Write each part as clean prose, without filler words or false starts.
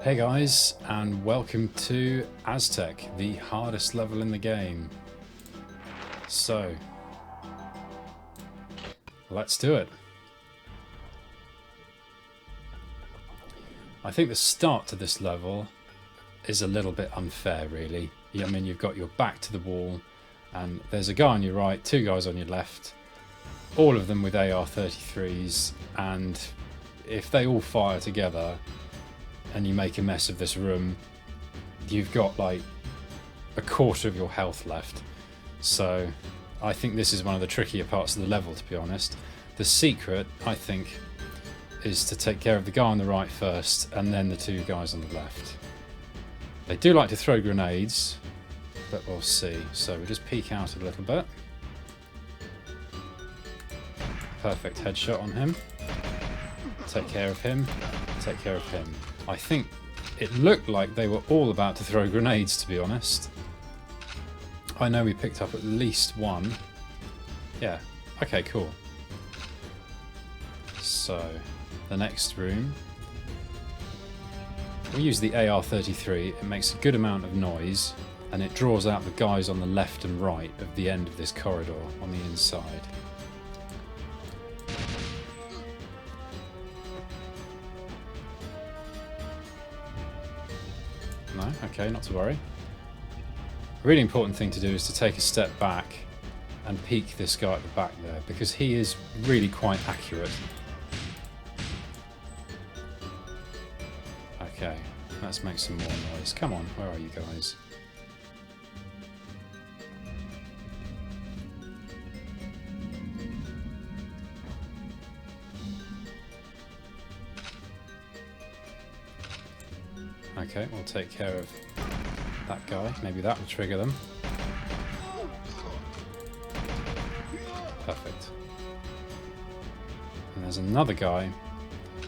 Hey guys, and welcome to Aztec, the hardest level in the game. So, let's do it. I think the start to this level is a little bit unfair, really. I mean, you've got your back to the wall, and there's a guy on your right, two guys on your left, all of them with AR-33s, and if they all fire together, and you make a mess of this room, you've got like a quarter of your health left. So I think this is one of the trickier parts of the level, to be honest. The secret, I think, is to take care of the guy on the right first and then the two guys on the left. They do like to throw grenades, but we'll see. So we'll just peek out a little bit. Perfect headshot on him. Take care of him. Take care of him. I think it looked like they were all about to throw grenades, to be honest. I know we picked up at least one. Yeah, okay, cool. So, the next room. We use the AR-33. It makes a good amount of noise, and it draws out the guys on the left and right of the end of this corridor on the inside. No? Okay, not to worry. A really important thing to do is to take a step back and peek this guy at the back there, because he is really quite accurate. Okay, let's make some more noise. Come on, where are you guys? Okay, we'll take care of that guy. Maybe that will trigger them. Perfect. And there's another guy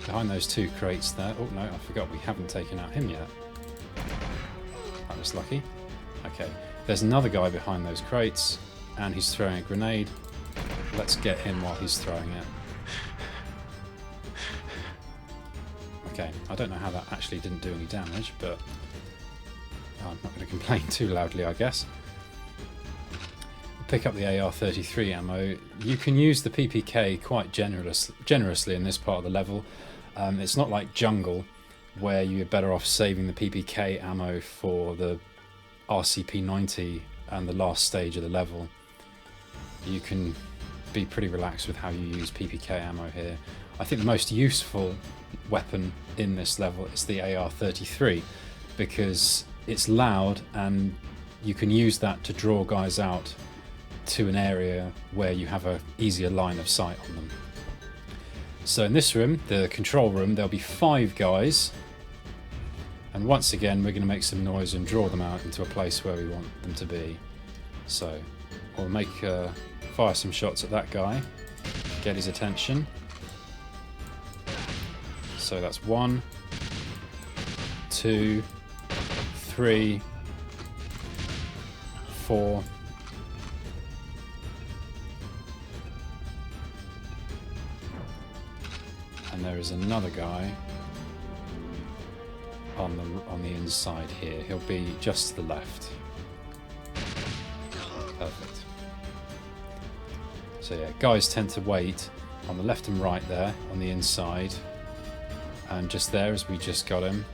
behind those two crates there. Oh no, I forgot we haven't taken out him yet. That was lucky. Okay, there's another guy behind those crates, and he's throwing a grenade. Let's get him while he's throwing it. Okay, I don't know how that actually didn't do any damage, but I'm not going to complain too loudly, I guess. Pick up the AR-33 ammo. You can use the PPK quite generously in this part of the level. It's not like Jungle, where you're better off saving the PPK ammo for the RCP-90 and the last stage of the level. You can be pretty relaxed with how you use PPK ammo here. I think the most useful weapon in this level is the AR-33, because it's loud and you can use that to draw guys out to an area where you have an easier line of sight on them. So in this room, the control room, there'll be 5 guys, and once again we're going to make some noise and draw them out into a place where we want them to be. So we'll fire some shots at that guy, get his attention. So that's 1, 2, 3, 4. And there is another guy on the inside here. He'll be just to the left. Perfect. So yeah, guys tend to wait on the left and right there on the inside. And just there, as we just got him,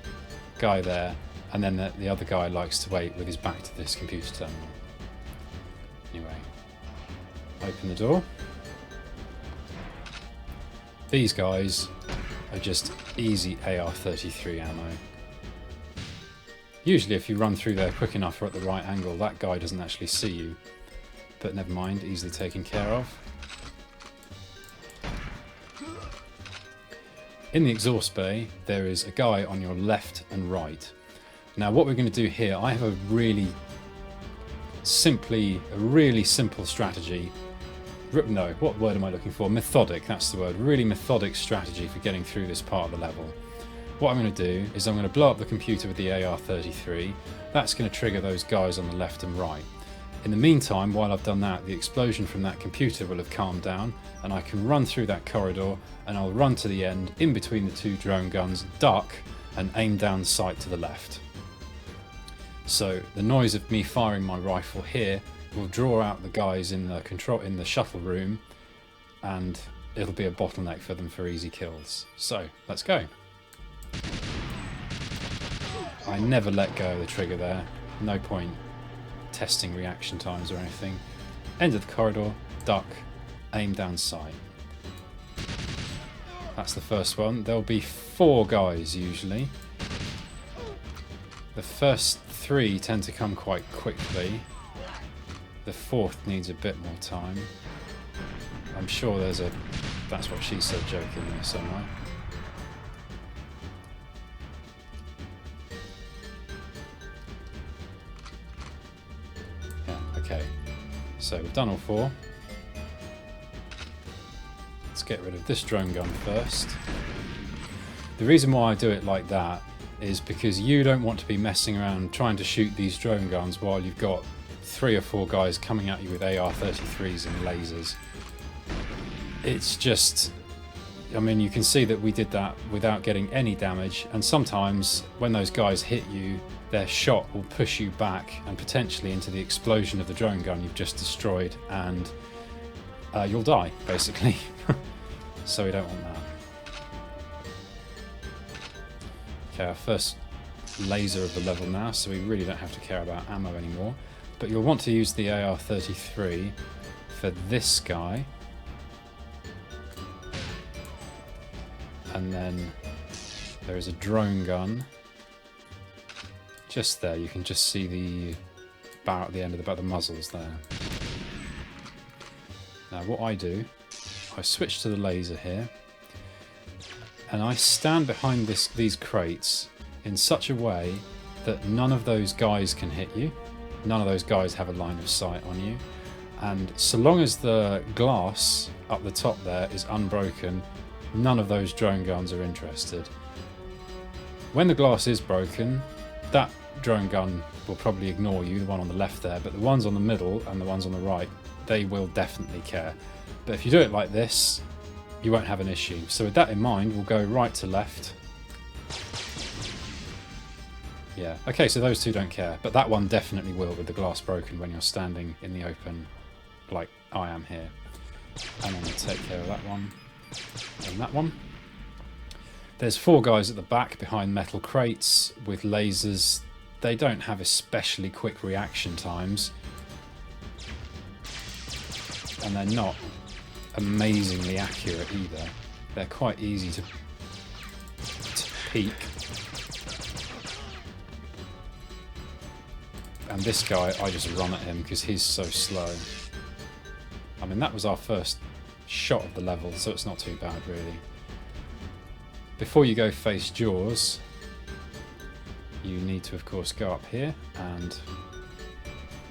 guy there, and then the other guy likes to wait with his back to this computer terminal. Anyway, open the door. These guys are just easy AR-33 ammo. Usually if you run through there quick enough or at the right angle, that guy doesn't actually see you. But never mind, easily taken care of. In the exhaust bay, there is a guy on your left and right. Now what we're going to do here, I have a really simple strategy. No, what word am I looking for? Methodic, that's the word. Really methodic strategy for getting through this part of the level. What I'm going to do is I'm going to blow up the computer with the AR-33. That's going to trigger those guys on the left and right. In the meantime, while I've done that, the explosion from that computer will have calmed down, and I can run through that corridor, and I'll run to the end, in between the two drone guns, duck, and aim down sight to the left. So the noise of me firing my rifle here will draw out the guys in the shuttle room, and it'll be a bottleneck for them for easy kills. So let's go. I never let go of the trigger there. No point testing reaction times or anything. End of the corridor, duck, aim down sight. That's the first one. There'll be 4 guys usually. The first 3 tend to come quite quickly. The 4th needs a bit more time. I'm sure there's a "that's what she said" joke in there somewhere. Yeah, okay. So we've done all 4. Let's get rid of this drone gun first. The reason why I do it like that is because you don't want to be messing around trying to shoot these drone guns while you've got 3 or 4 guys coming at you with AR-33s and lasers. It's just, I mean, you can see that we did that without getting any damage, and sometimes when those guys hit you, their shot will push you back and potentially into the explosion of the drone gun you've just destroyed, and you'll die, basically. So we don't want that. Okay, our first laser of the level now, so we really don't have to care about ammo anymore. But you'll want to use the AR-33 for this guy. And then there is a drone gun just there. You can just see the barrel at the end of the muzzles there. Now what I do, I switch to the laser here, and I stand behind these crates in such a way that none of those guys can hit you. None of those guys have a line of sight on you. And so long as the glass up the top there is unbroken, none of those drone guns are interested. When the glass is broken, that drone gun will probably ignore you, the one on the left there, but the ones on the middle and the ones on the right, they will definitely care. But if you do it like this, you won't have an issue. So with that in mind, we'll go right to left. Yeah, okay, so those 2 don't care, but that one definitely will with the glass broken when you're standing in the open like I am here. And I'm going to take care of that one. And that one. There's 4 guys at the back behind metal crates with lasers. They don't have especially quick reaction times, and they're not amazingly accurate either. They're quite easy to peek. And this guy, I just run at him because he's so slow. I mean, that was our first shot of the level, so it's not too bad really. Before you go face Jaws, you need to of course go up here and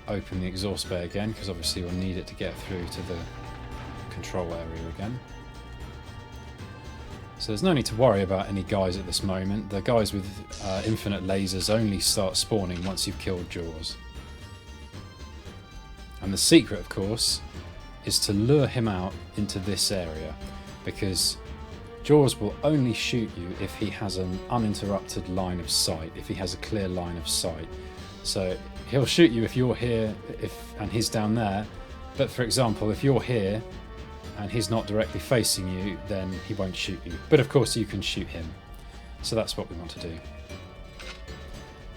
open the exhaust bay again, because obviously you'll need it to get through to the control area again. So there's no need to worry about any guys at this moment. The guys with infinite lasers only start spawning once you've killed Jaws. And the secret, of course, is to lure him out into this area, because Jaws will only shoot you if he has an uninterrupted line of sight, if he has a clear line of sight. So he'll shoot you if you're here and he's down there, but for example, if you're here and he's not directly facing you, then he won't shoot you. But of course you can shoot him. So that's what we want to do.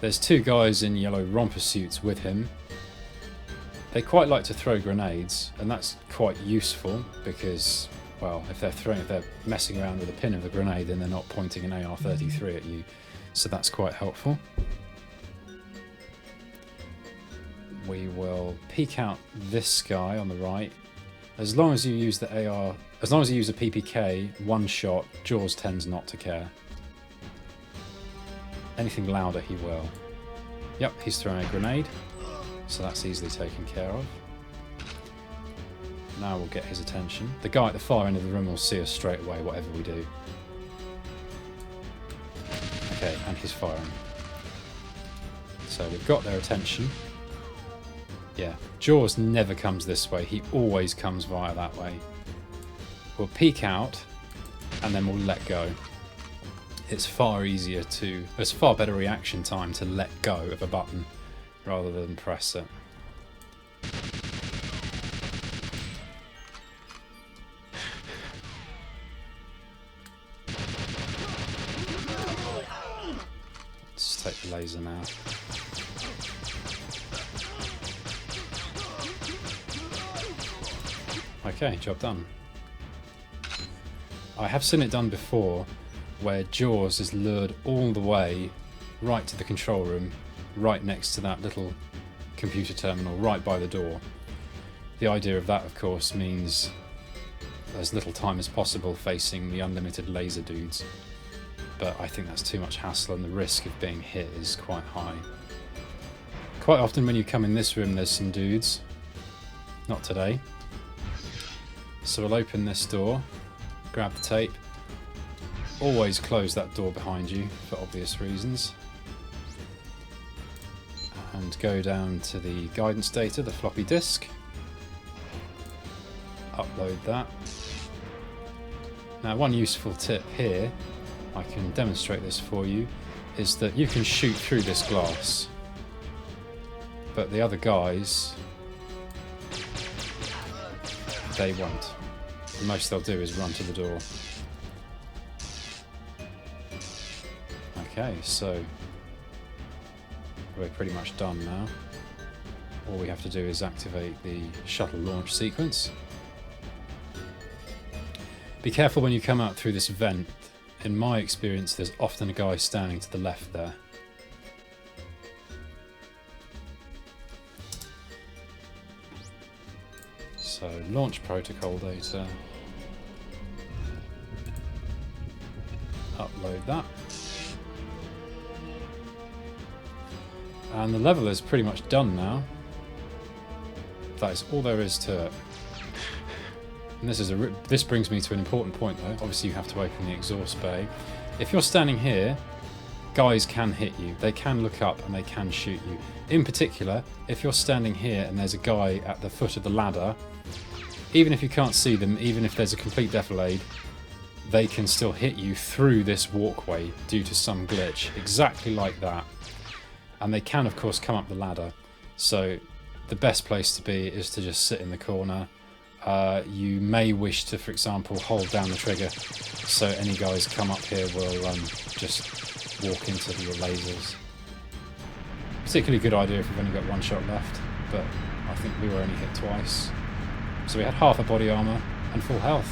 There's 2 guys in yellow romper suits with him. They quite like to throw grenades, and that's quite useful because, well, if they're messing around with the pin of the grenade, then they're not pointing an AR-33 at you. So that's quite helpful. We will peek out this guy on the right. As long as you use the AR, as long as you use a PPK, 1 shot, Jaws tends not to care. Anything louder, he will. Yep, he's throwing a grenade, so that's easily taken care of. Now we'll get his attention. The guy at the far end of the room will see us straight away, whatever we do. Okay, and he's firing. So we've got their attention. Yeah, Jaws never comes this way, he always comes via that way. We'll peek out, and then we'll let go. it's far easier to, there's far better reaction time to let go of a button rather than press it. Let's take the laser now. Okay, job done. I have seen it done before, where Jaws is lured all the way right to the control room, right next to that little computer terminal, right by the door. The idea of that, of course, means as little time as possible facing the unlimited laser dudes, but I think that's too much hassle and the risk of being hit is quite high. Quite often when you come in this room there's some dudes. Not today. So we'll open this door, grab the tape. Always close that door behind you for obvious reasons. And go down to the guidance data, the floppy disk. Upload that. Now, one useful tip here, I can demonstrate this for you, is that you can shoot through this glass, but the other guys, they won't. The most they'll do is run to the door. Okay, so we're pretty much done now. All we have to do is activate the shuttle launch sequence. Be careful when you come out through this vent. In my experience, there's often a guy standing to the left there. So, launch protocol data. Upload that. And the level is pretty much done now. That is all there is to it. And this brings me to an important point though. Obviously you have to open the exhaust bay. If you're standing here, guys can hit you. They can look up and they can shoot you. In particular, if you're standing here and there's a guy at the foot of the ladder, even if you can't see them, even if there's a complete defilade, they can still hit you through this walkway due to some glitch, exactly like that. And they can of course come up the ladder. So the best place to be is to just sit in the corner. You may wish to, for example, hold down the trigger so any guys come up here will just walk into your lasers. Particularly good idea if you've only got one shot left, but I think we were only hit twice. So we had half a body armour and full health.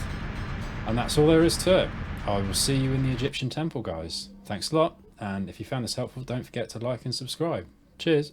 And that's all there is to it. I will see you in the Egyptian temple, guys. Thanks a lot, and if you found this helpful, don't forget to like and subscribe. Cheers!